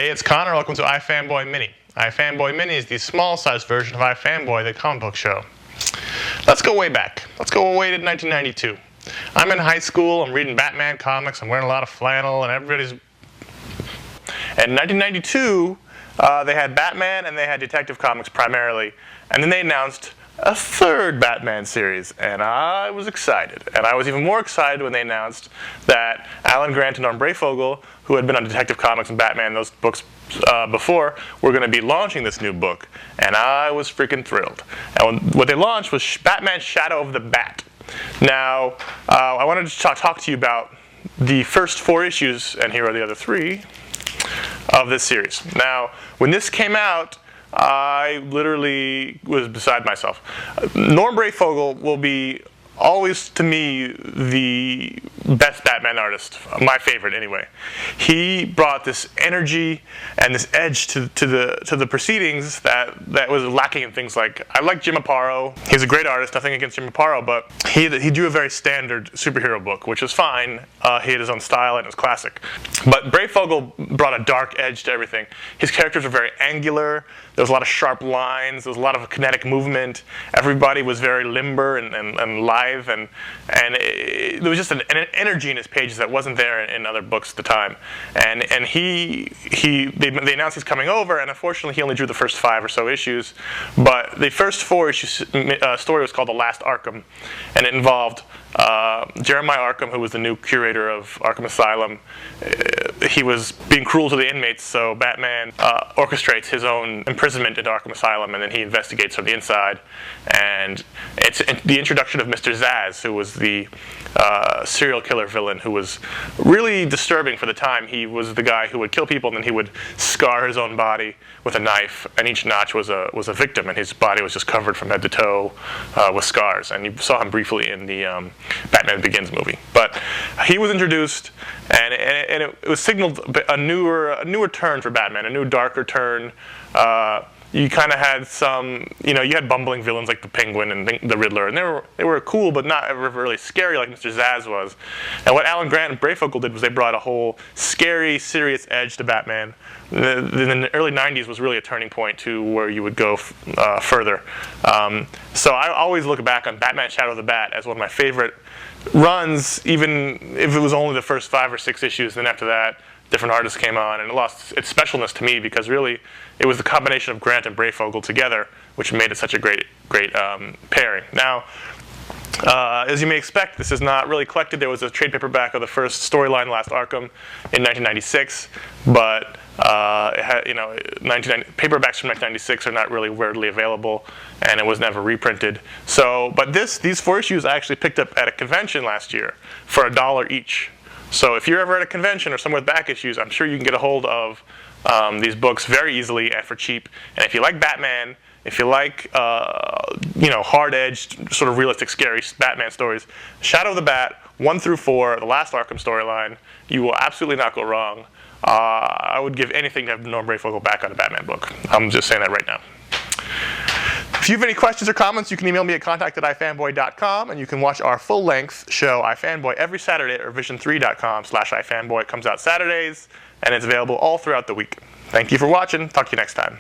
Hey, it's Connor. Welcome to iFanboy Mini. iFanboy Mini is the small-sized version of iFanboy, the comic book show. Let's go way back. Let's go way to 1992. I'm in high school. I'm reading Batman comics. I'm wearing a lot of flannel, and everybody's... In 1992, they had Batman and they had Detective Comics primarily, and then they announced a third Batman series, and I was excited. And I was even more excited when they announced that Alan Grant and Breyfogle, who had been on Detective Comics and Batman, those books before, were going to be launching this new book. And I was freaking thrilled. And what they launched was Batman Shadow of the Bat. Now, I wanted to talk to you about the first 4 issues, and here are the other 3, of this series. Now, when this came out, I literally was beside myself. Norm Breyfogle will be always, to me, the best Batman artist, my favorite anyway. He brought this energy and this edge to the proceedings that was lacking in things like, I like Jim Aparo. He's a great artist, nothing against Jim Aparo, but he drew a very standard superhero book, which was fine. He had his own style and it was classic. But Breyfogle brought a dark edge to everything. His characters were very angular. There was a lot of sharp lines. There was a lot of kinetic movement. Everybody was very limber and live, and there was just an energy in his pages that wasn't there in other books at the time. And they announced he's coming over, and unfortunately he only drew the first 5 or so issues. But the first 4 issues story was called The Last Arkham, and it involved Jeremiah Arkham, who was the new curator of Arkham Asylum. He was being cruel to the inmates, so Batman orchestrates his own imprisonment into Arkham Asylum, and then he investigates from the inside. And it's the introduction of Mr. Zsasz, who was the serial killer villain, who was really disturbing for the time. He was the guy who would kill people, and then he would scar his own body with a knife, and each notch was a victim, and his body was just covered from head to toe with scars. And you saw him briefly in the Batman Begins movie. But he was introduced, and it was signaled a newer turn for Batman, a new darker turn. You kind of had some, you had bumbling villains like the Penguin and the Riddler, and they were cool, but not ever really scary like Mr. Zsasz was. And what Alan Grant and Breyfogle did was they brought a whole scary, serious edge to Batman. The early 90s was really a turning point to where you would go further. So I always look back on Batman Shadow of the Bat as one of my favorite runs, even if it was only the first 5 or 6 issues. Then after that, different artists came on, and it lost its specialness to me because really it was the combination of Grant and Breyfogle together which made it such a great pairing. Now, as you may expect, this is not really collected. There was a trade paperback of the first storyline, Last Arkham, in 1996, but it had, paperbacks from 1996 are not really readily available, and it was never reprinted. So, but these 4 issues I actually picked up at a convention last year for $1 each. So if you're ever at a convention or somewhere with back issues, I'm sure you can get a hold of these books very easily and for cheap. And if you like Batman, if you like hard-edged, sort of realistic, scary Batman stories, Shadow of the Bat, 1 through 4, the Last Arkham storyline, you will absolutely not go wrong. I would give anything to have Norm Breyfogle back on a Batman book. I'm just saying that right now. If you have any questions or comments, you can email me at contact@ifanboy.com, and you can watch our full-length show, iFanboy, every Saturday at revision3.com/ifanboy. It comes out Saturdays, and it's available all throughout the week. Thank you for watching. Talk to you next time.